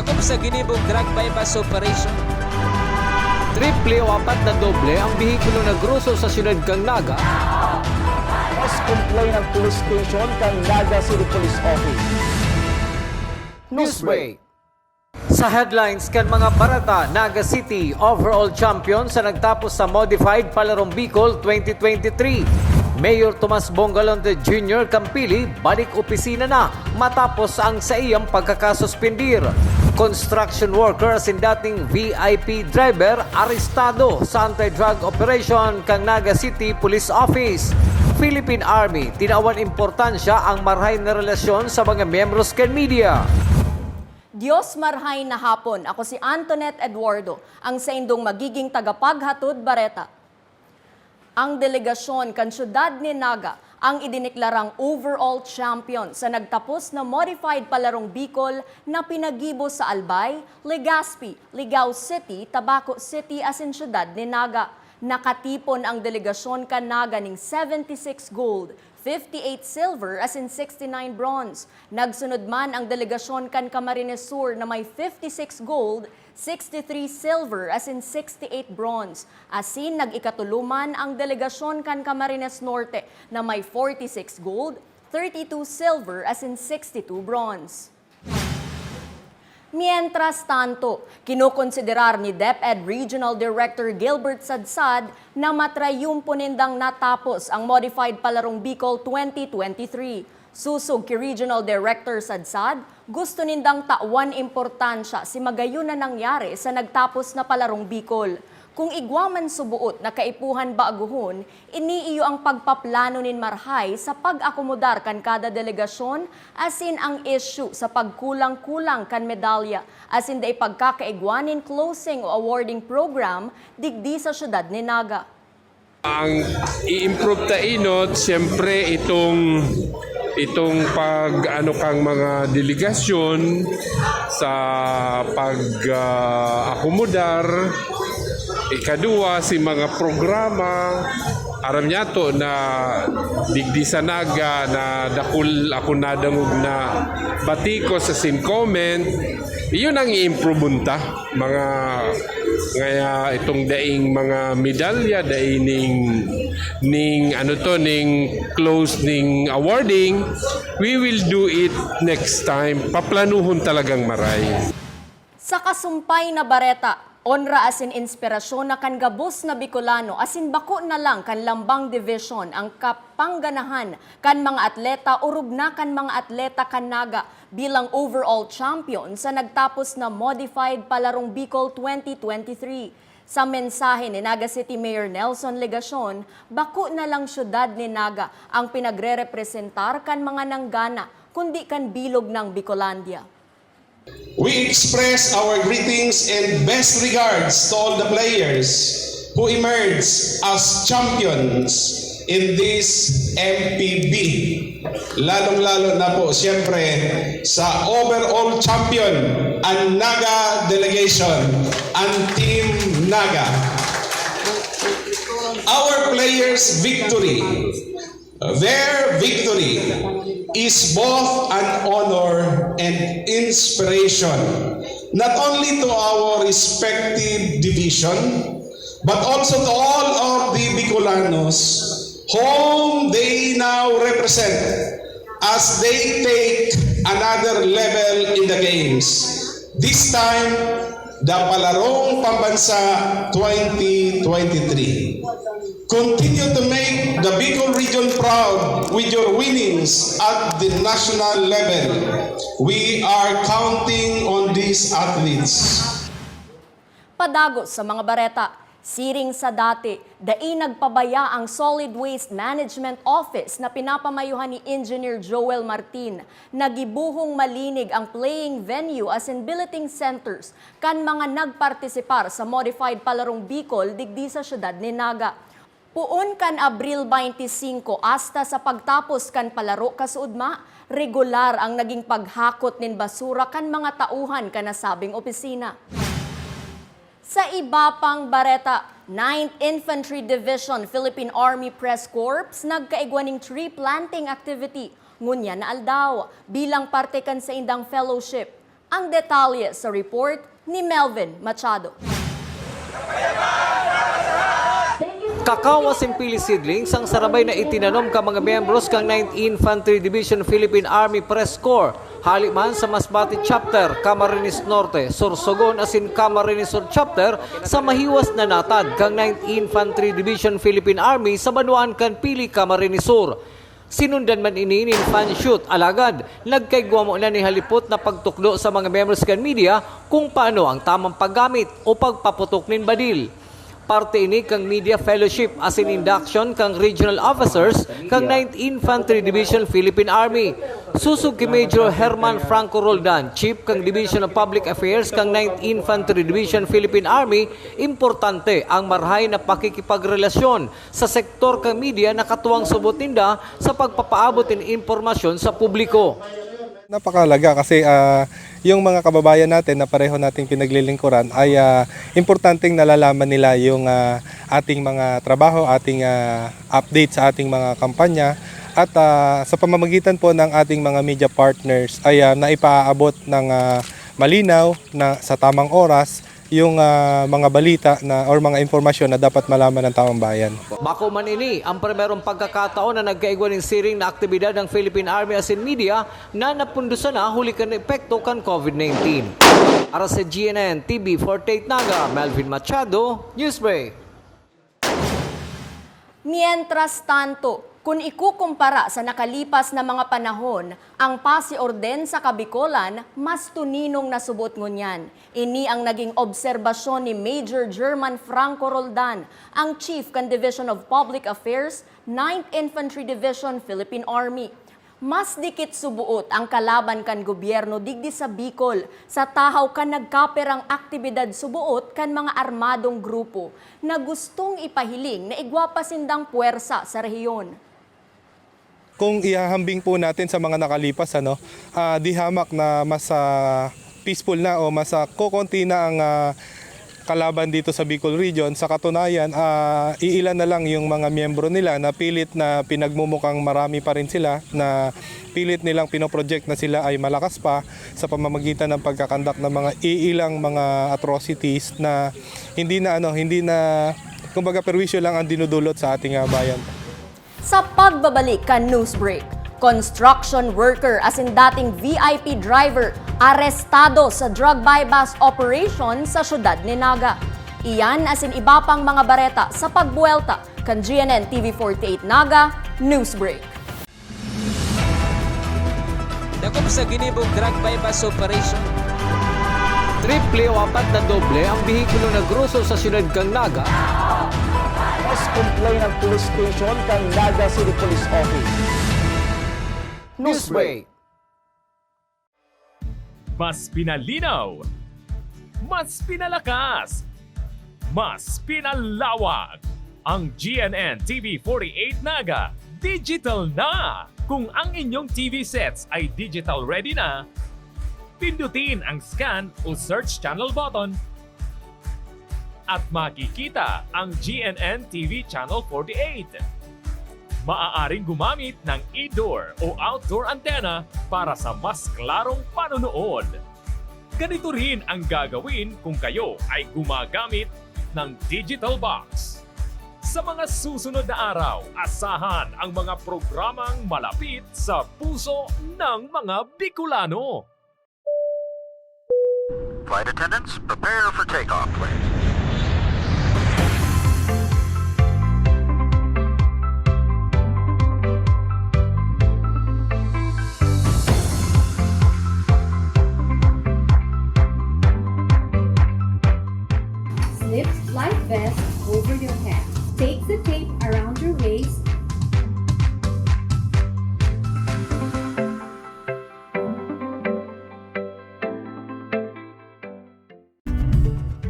sakop sa ginibong drug bypass operation. Triple o apat na doble ang bihikulo na gruso sa siyudad kang Naga. Mas complain ng police station kang Naga City Police Office. Newsbreak. Sa headlines kan mga barata, Naga City overall champion sa nagtapos sa Modified Palarong Bicol 2023. Mayor Tomas Bongalonte Jr. Campili balik opisina na matapos ang sa iyang pagkakasuspindir. Construction worker sin dating VIP driver arestado sa anti-drug operation kang Naga City Police Office. Philippine Army tinawan importansya ang marhay na relasyon sa mga miyembros kan media. Diyos marhay na hapon. Ako si Antoinette Eduardo, ang sa indong magiging tagapaghatod bareta. Ang delegasyon kan syudad ni Naga ang idiniklarang overall champion sa nagtapos na Modified Palarong Bicol na pinagibo sa Albay, Legazpi, Ligao City, Tabaco City asin syudad ni Naga. Nakatipon ang delegasyon kan Naga ning 76 gold, 58 silver asin 69 bronze. Nagsunod man ang delegasyon kan Camarines Sur na may 56 gold, 63 silver asin 68 bronze. Asin nag-ikatuluman ang delegasyon kan Camarines Norte na may 46 gold, 32 silver asin 62 bronze. Mientras tanto, kinukonsiderar ni DepEd Regional Director Gilbert Sadsad na matrayumpunindang natapos ang Modified Palarong Bicol 2023. Susog ki Regional Director Sadsad, gusto nindang tawan importansya si magayon na nangyari sa nagtapos na Palarong Bicol. Kung igwaman subuot na kaipuhan baaguhon, iniiyo ang pagpaplano nin marhay sa pag-akomodar kan kada delegasyon, asin ang issue sa pagkulang-kulang kan medalya, asin da ipagkakaigwanin closing o awarding program digdi sa syudad ni Naga. Ang i-improve ta inot, siyempre itong kang mga delegasyon sa pag-akomodar. Ikadua, si mga programa, aram niya to na digdi sa Naga na dakul ako nadangog na batiko sa sin comment. Iyon ang i-improve ta, mga ngaya itong daing mga medalya, daing ning close ning awarding. We will do it next time. Paplanuhon talagang maray. Sa kasumpay na bareta, onra asin inspirasyon na kan gabos na Bicolano asin bako na lang kan Lambang Division ang kapangganahan kan mga atleta o rubna kan mga atleta kan Naga bilang overall champion sa nagtapos na Modified Palarong Bicol 2023. Sa mensahe ni Naga City Mayor Nelson Legacion, bako na lang syudad ni Naga ang pinagre-representar kan mga nanggana kundi kan bilog ng Bicolandia. We express our greetings and best regards to all the players who emerged as champions in this MPB. Lalong-lalo na po siyempre sa overall champion, ang Naga Delegation, ang Team Naga. Our players' victory, their victory, is both an honor and inspiration, not only to our respective division, but also to all of the Bicolanos whom they now represent as they take another level in the games. This time, the Palarong Pambansa 2023. Continue to make the Bicol region proud with your winnings at the national level. We are counting on these athletes. Padagos sa mga bareta, siring sa dati, dai nagpabaya ang Solid Waste Management Office na pinapamayuhan ni Engineer Joel Martin. Nagibuhong malinig ang playing venue as in billeting centers kan mga nagpartisipar sa Modified Palarong Bicol digdi sa syudad ni Naga. Puon kan Abril 25 hasta sa pagtapos kan palaro kasuudma, regular ang naging paghakot nin basura kan mga tauhan kan nasabing opisina. Sa iba pang bareta, 9th Infantry Division Philippine Army Press Corps nagkaigwaning tree planting activity ngunya na aldaw bilang parte kan sa indang fellowship. Ang detalye sa report ni Melvin Machado. Kakawa Simpili Seedlings ang sarabay na itinanom ka mga miyembros kang 9th Infantry Division Philippine Army Press Corps. Haliman sa Masbate Chapter, Camarines Norte, Sorsogon asin Camarines Sur Chapter sa mahiwas na natad kang 9th Infantry Division Philippine Army sa Banuan kan Pili, Camarines Sur. Sinundan man ini ni fan shoot alagad, nagkaigwa mo na ni halipot na pagtukdo sa mga members kan media kung paano ang tamang paggamit o pagpaputok nin badil. Parte ini kang media fellowship as in induction kang regional officers kang 9th Infantry Division Philippine Army. Susug ki Major Herman Franco Roldan, Chief kang Division of Public Affairs kang 9th Infantry Division Philippine Army, importante ang marhay na pakikipagrelasyon sa sektor kang media na katuwang subot ninda sa pagpapaabot ng impormasyon sa publiko. Napakahalaga kasi yung mga kababayan natin na pareho nating pinaglilingkuran ay importanteng nalalaman nila yung ating mga trabaho, ating update sa ating mga kampanya at sa pamamagitan po ng ating mga media partners ay naipaabot ng malinaw na sa tamang oras yung mga balita na or mga impormasyon na dapat malaman ng taong bayan. Bako man ini ang primerong pagkakataon na nagkaigwa ng siring na aktibidad ng Philippine Army as in media na napundusan na huli kan epekto kan COVID-19. Para sa GNN TV 48 Naga, Melvin Machado, Newsbreak. Mientras tanto, kung ikukumpara sa nakalipas na mga panahon, ang pasiorden sa Kabikolan, mas tuninong nasubot ngunyan. Ini ang naging obserbasyon ni Major German Franco Roldan, ang Chief kan Division of Public Affairs, 9th Infantry Division, Philippine Army. Mas dikit subuot ang kalaban kan gobyerno digdi sa Bicol sa tahaw kan nagkaperang aktibidad subuot kan mga armadong grupo na gustong ipahiling na igwapasindang puwersa sa rehiyon. Kung ihahambing po natin sa mga nakalipas, di hamak na mas peaceful na o mas kokonti na ang kalaban dito sa Bicol Region. Sa katunayan, iilan na lang yung mga miyembro nila na pilit na pinagmumukhang marami pa rin sila, na pilit nilang pinoproject na sila ay malakas pa sa pamamagitan ng pagkakandak ng mga iilang mga atrocities na hindi na kumbaga perwisyo lang ang dinudulot sa ating bayan. Sa pagbabalik kan Newsbreak, construction worker as in dating VIP driver arestado sa drug buy-bust operation sa syudad ni Naga. Iyan as in iba pang mga bareta sa pagbuelta kan GNN TV 48 Naga, Newsbreak. Dakop sa ginibong drug bypass operation. Triple o apat na doble ang bihikulo na gruso sa syudad kang Naga. Mas complain ng police station kang Naga City Police Office. Newsbreak. Mas pinalinaw, mas pinalakas, mas pinalawak. Ang GNN TV 48 Naga, digital na! Kung ang inyong TV sets ay digital ready na, pindutin ang scan o search channel button at makikita ang GNN TV Channel 48. Maaaring gumamit ng indoor o outdoor antenna para sa mas klarong panonood. Ganito rin ang gagawin kung kayo ay gumagamit ng digital box. Sa mga susunod na araw, asahan ang mga programang malapit sa puso ng mga Bicolano. Flight attendants, prepare for takeoff, please. Slip life vest over your head. Take the tape around your waist.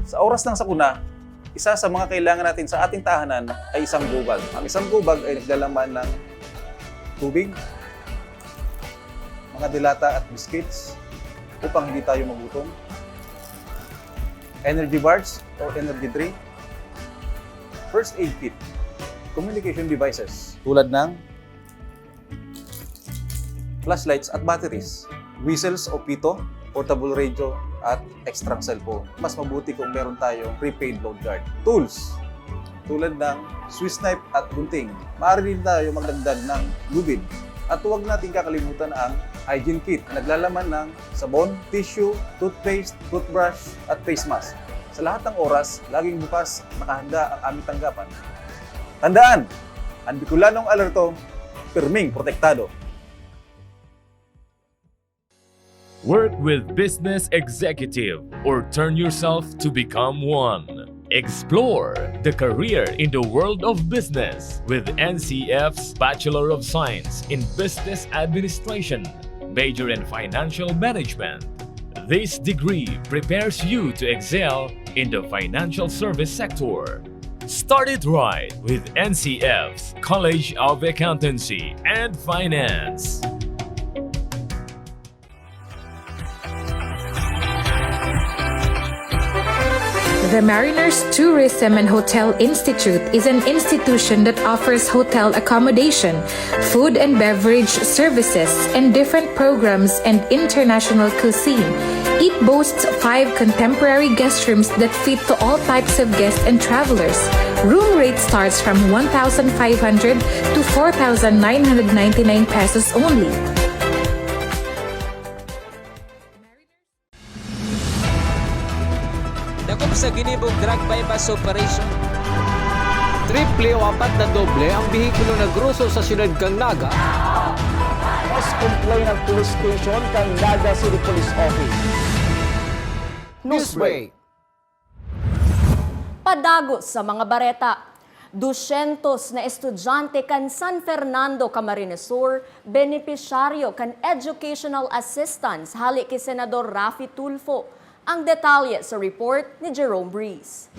Sa oras ng sakuna, isa sa mga kailangan natin sa ating tahanan ay isang gubag. Ang isang gubag ay naglalaman ng tubig, mga dilata at biscuits upang hindi tayo magutom, energy bars or energy drink, first aid kit, communication devices tulad ng flashlights at batteries, whistles o pito, portable radio, at extra cellphone. Mas mabuti kung meron tayong prepaid load guard. Tools, tulad ng Swiss knife at gunting. Maaari din tayo magdagdag ng lubid. At huwag natin kakalimutan ang hygiene kit na naglalaman ng sabon, tissue, toothpaste, toothbrush, at face mask. Sa lahat ng oras, laging bukas, nakahanda ang aming tanggapan. Tandaan, ang Bicolanong alerto, pirming protektado. Work with business executive or turn yourself to become one. Explore the career in the world of business with NCF's Bachelor of Science in Business Administration, major in Financial Management. This degree prepares you to excel in the financial service sector. Start it right with NCF's College of Accountancy and Finance. The Mariners Tourism and Hotel Institute is an institution that offers hotel accommodation, food and beverage services, and different programs and international cuisine. It boasts 5 contemporary guest rooms that fit to all types of guests and travelers. Room rate starts from 1,500 to 4,999 pesos only. Dakop sa ginibong drug bypass operation. Triple o 4 na doble ang bihikulo na gruso sa siyudad kang Naga. Mas complain ng police station kang Naga City Police Office. Newsbreak. Padagos sa mga bareta. 200 na estudyante kan San Fernando, Camarines Sur, benepisyaryo kan educational assistance hali kay Senador Raffy Tulfo. Ang detalye sa report ni Jerome Breeze.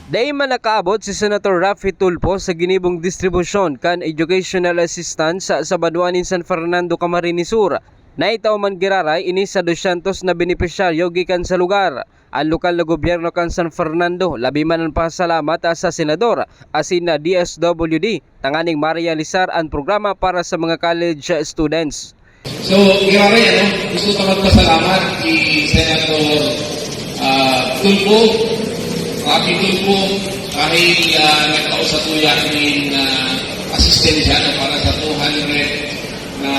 Dahil man nakaabot si Senator Raffy Tulfo sa ginibong distribusyon kan educational assistance sa Banuanin San Fernando, Camarines Sur. Naitaw man giraray ini sa 200 na benepisyaryo gikan sa lugar. Ang lokal na gobyerno kan San Fernando labi man ang pasalamat sa senador asin na DSWD tanganing marealisar ang programa para sa mga college students. So, grabe, gusto ko magpasalamat kay Senator Tulfo. Raffy Tulfo kahit nagkausatuya ng asistensya para sa 200 na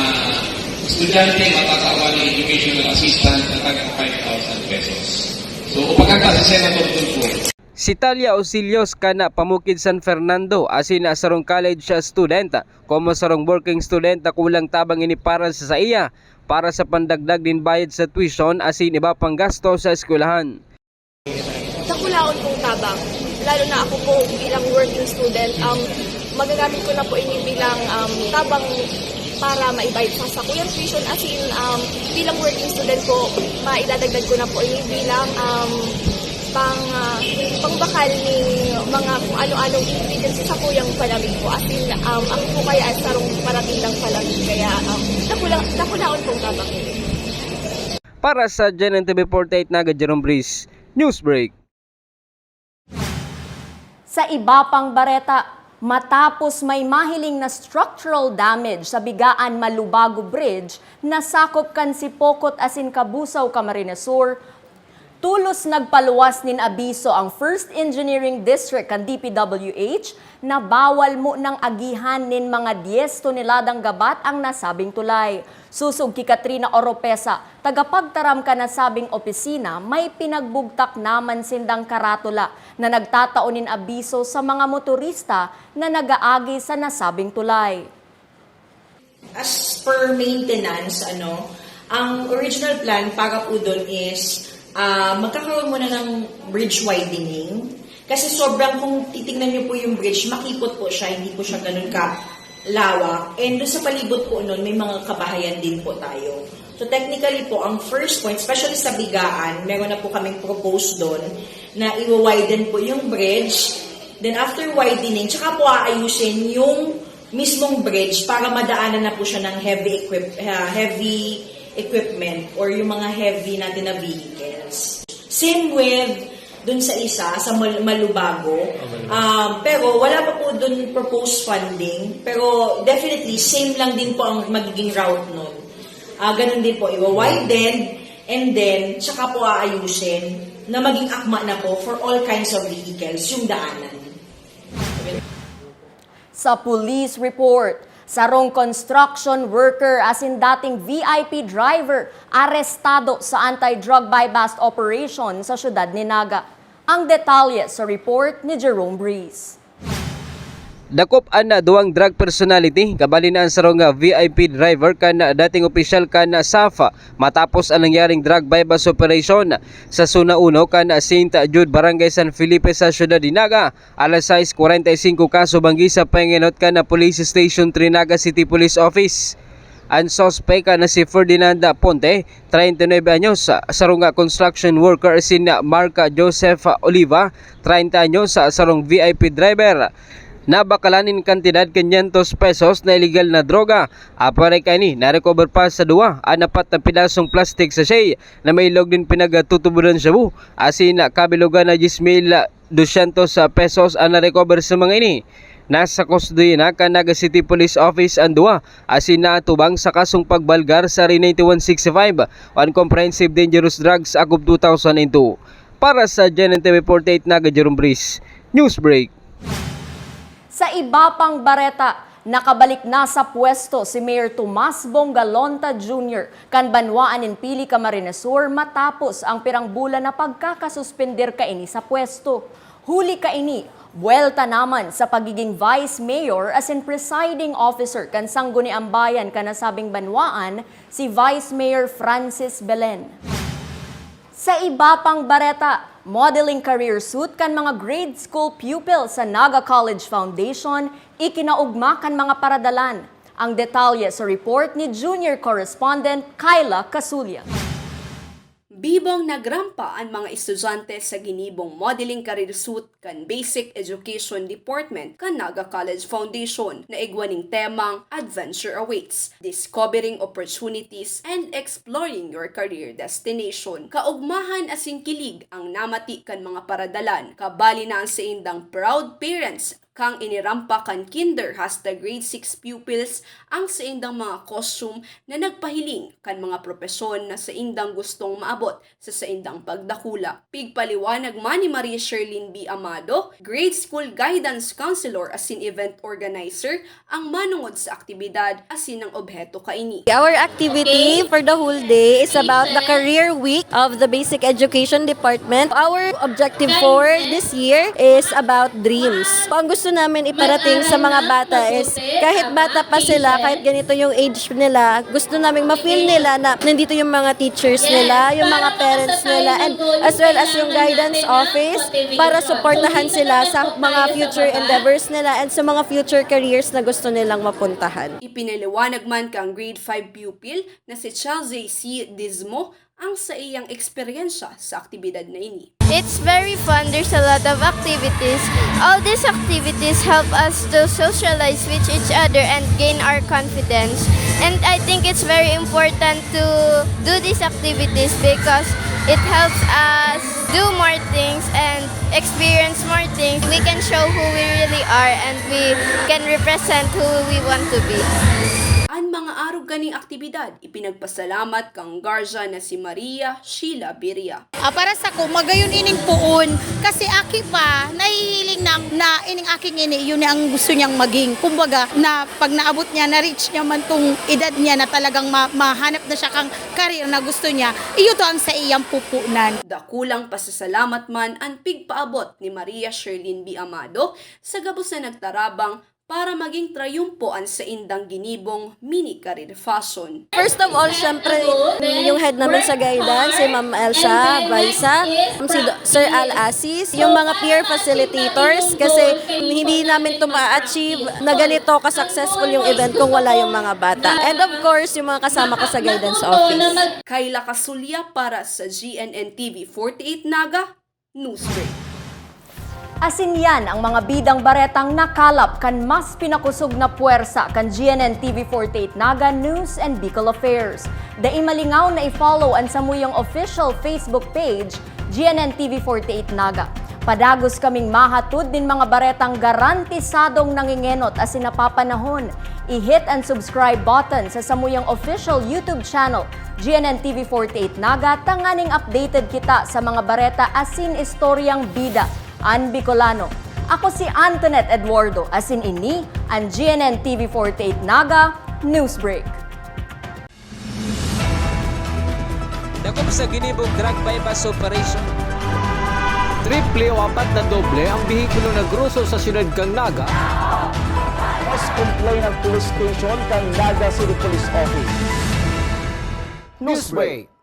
estudyante matatawa ng educational assistance na taga 5,000 pesos. So, upagkanta si Senator Tulfo. Si Talia Auxilios kana pamukid San Fernando asin na sarong college student como sarong working student kulang tabang ini para sa iya para sa pandagdag din bayad sa tuition asin iba pang gasto sa eskwelahan. Sa kulaon kong tabang, lalo na ako po bilang working student, magagamit ko na po ini bilang tabang para maibayad sa kuyang tuition asin bilang working student po, mailadagdag ko na po ini bilang pangbakal ni mga kung ano-anong ingredients sa kuyang palamig po. Asin, ang po kaya sarong parating lang palamig. Kaya, nakulaon pong tabang. Para sa GNN TV 48 Naga, Jerome Breeze, Newsbreak. Sa iba pang bareta, matapos may mahiling na structural damage sa Bigaan Malubago Bridge, nasakop kan si Pokot asin Kabusaw, Camarines Sur, tulos nagpaluwas nin abiso ang First Engineering District kan DPWH na bawal mo ng agihan nin mga 10 toneladang gabat ang nasabing tulay. Susog ki Katrina Oropesa, tagapagtaram ka nasabing opisina, may pinagbugtak naman sindang karatula na nagtataonin abiso sa mga motorista na nagaagi sa nasabing tulay. As per maintenance, ang original plan para po doon is magkakaroon muna ng bridge widening. Kasi sobrang, kung titingnan niyo po yung bridge, makipot po siya, hindi po siya ganun kalawak. And doon sa palibot po noon, may mga kabahayan din po tayo. So technically po, ang first point, especially sa Bigaan, meron na po kaming propose doon na i-widen po yung bridge. Then after widening, tsaka po aayusin yung mismong bridge para madaanan na po siya ng heavy equipment or yung mga heavy natin na vehicles. Same with dun sa isa, sa Malubago. Pero wala pa po dun proposed funding. Pero definitely, same lang din po ang magiging route nun. Ganun din po, i-widen, and then, tsaka po aayusin na maging akma na po for all kinds of vehicles yung daanan. Sa police report, sarong construction worker as in dating VIP driver arestado sa anti-drug buy-bust operation sa syudad ni Naga. Ang detalye sa report ni Jerome Breeze. Dakop ana duwang drug personality kabali na ang sarong VIP driver kana dating opisyal kana SAFA matapos ang nangyaring drug buy-bust operation sa Zona 1 kana St. Jude Barangay San Felipe sa syudad ni Naga. Alas 6:45 kaso banggi sa panginot kana Police Station 3 Naga City Police Office. Ang suspect na si Ferdinand Ponte, 39 anyos, sarong construction worker si Mark Joseph Oliva, 30 anyos, sarong VIP driver. Nabakalanin kantidad 500 pesos na illegal na droga. Apare kani na-recover pa sa duwa ang 4 na pilasong plastic sachet na may log din pinagtutuburan sa bu. Asin kabilugan na 10,200 pesos ang na-recover sa mga ini. Nasa kustodiya na Naga City Police Office ang duwa. Asin na atubang sa kasong pagbalgar sa RA 9165 on Comprehensive Dangerous Drugs Act of 2002. Para sa GNN TV 48 Naga Jerome Breeze, Newsbreak. Sa iba pang bareta, nakabalik na sa pwesto si Mayor Tomas Bongalonta Jr. kan Banwaan in Pili, Camarines Sur matapos ang pirang bulan na pagkakasuspender kaini sa pwesto. Huli kaini, buwelta naman sa pagiging Vice Mayor as in presiding officer kan Sangguniang Bayan kanasabing Banwaan si Vice Mayor Francis Belen. Sa iba pang bareta, modeling career suit kan mga grade school pupil sa Naga College Foundation ikinaugma kan mga paradalan. Ang detalye sa report ni junior correspondent Kyla Casulia. Bibong nagrampa ang mga estudyante sa ginibong modeling career suit kan Basic Education Department kan Naga College Foundation na igwaning temang Adventure Awaits, Discovering Opportunities and Exploring Your Career Destination. Kaugmahan asin kilig ang namati kan mga paradalan, kabali na ang sa indang proud parents kang inirampa kan kinder hasta grade 6 pupils ang sa indang mga costume na nagpahiling kan mga propesyon na sa indang gustong maabot sa indang pagdakula. Pigpaliwanag man ni Maria Sherlyn B. Amado, grade school guidance counselor asin event organizer, ang manungod sa aktibidad asin ang obheto kaini. Our activity for the whole day is about the career week of the Basic Education Department. Our objective for this year is about dreams. Ang gusto namin iparating sa mga bata is kahit bata pa sila, kahit ganito yung age nila, gusto namin ma-feel nila na nandito yung mga teachers nila, yung mga parents nila, and as well as yung guidance office para supportahan sila sa mga future endeavors nila and sa mga future careers na gusto nilang mapuntahan. Ipinaliwanag man kang grade 5 pupil na si Chelsea C. Dismo ang sa iyang eksperyensya sa aktibidad na ini. It's very fun. There's a lot of activities. All these activities help us to socialize with each other and gain our confidence. And I think it's very important to do these activities because it helps us do more things and experience more things. We can show who we really are and we can represent who we want to be. Ang mga arog ganing aktibidad, ipinagpasalamat kang Garza na si Maria Sheila Biria. Para sa ko, magayon ining puon. Kasi aki pa, nahihiling na ining aking ini, yun ang gusto niyang maging. Kumbaga, na pag naabot niya, na-reach niya man tong edad niya na talagang mahanap na siya kang karir na gusto niya, iyo to ang sa iyang pupunan. Dakulang pasasalamat man ang pigpaabot ni Maria Sherlyn B. Amado sa gabos na nagtarabang para maging trayumpoan sa indang ginibong mini career fashion. First of all, syempre, yung head naman sa guidance, si Ma'am Elsa Baisa, si Sir Al Asis, yung mga peer facilitators, kasi hindi namin ito ma-achieve na ganito ka-successful yung event kung wala yung mga bata. And of course, yung mga kasama ko sa guidance office. Kyla Casulia para sa GNN TV 48 Naga, Newsbreak. Asin yan ang mga bidang baretang nakalap kan mas pinakusog na puwersa kan GNN TV 48 Naga News and Bicol Affairs. Dai malingaw na i-follow ang samuyang official Facebook page GNN TV 48 Naga. Padagos kaming mahatud din mga baretang garantisadong nangingenot as napapanahon. I-hit and subscribe button sa samuyang official YouTube channel, GNN TV 48 Naga, tanganing updated kita sa mga bareta asin istoryang bida, An Bicolano. Ako si Antoinette Eduardo, asin ini, ang GNN TV 48 Naga Newsbreak. Dakop sa ginibong drug bypass operation. Triple o 4 na doble ang bihikulo na gruso sa siyudad kang Naga. Mas complain ang police station kang Naga City Police Office. Newsbreak.